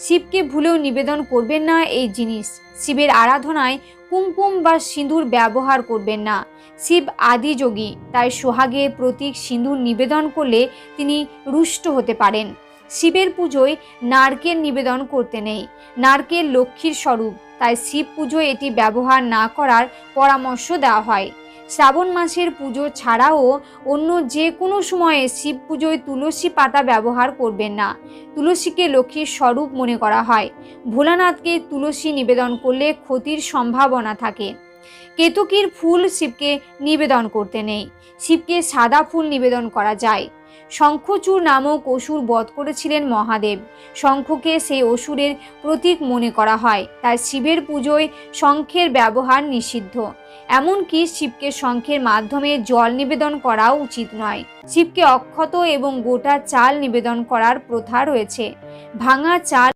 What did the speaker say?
শিবকে ভুলেও নিবেদন করবেন না এই জিনিস। শিবের আরাধনায় কুমকুম বা সিঁদুর ব্যবহার করবেন না। শিব আদি যোগী, তাই সোহাগের প্রতীক সিঁদুর নিবেদন করলে তিনি রুষ্ট হতে পারেন। শিবের পুজোয় নারকেল নিবেদন করতে নেই। নারকেল লক্ষ্মীর স্বরূপ, তাই শিব পুজোয় এটি ব্যবহার না করার পরামর্শ দেওয়া হয়। শ্রাবণ মাসের পুজো ছাড়াও অন্য যে কোনো সময়ে শিব পুজোয় তুলসী পাতা ব্যবহার করবেন না। তুলসীকে লক্ষ্মীর স্বরূপ মনে করা হয়। ভোলানাথকে তুলসী নিবেদন করলে ক্ষতির সম্ভাবনা থাকে। কেতকীর ফুল শিবকে নিবেদন করতে নেই। শিবকে সাদা ফুল নিবেদন করা যায়। শঙ্খচূড় নামক অসুর বধ করেছিলেন মহাদেব। শঙ্খকে সেই অসুরের প্রতীক মনে করা হয়, তাই শিবের পুজোয় শঙ্খের ব্যবহার নিষিদ্ধ। এমনকি শিবকে শঙ্খের মাধ্যমে জল নিবেদন করাও উচিত নয়। শিবকে অক্ষত এবং গোটা চাল নিবেদন করার প্রথা রয়েছে। ভাঙা চাল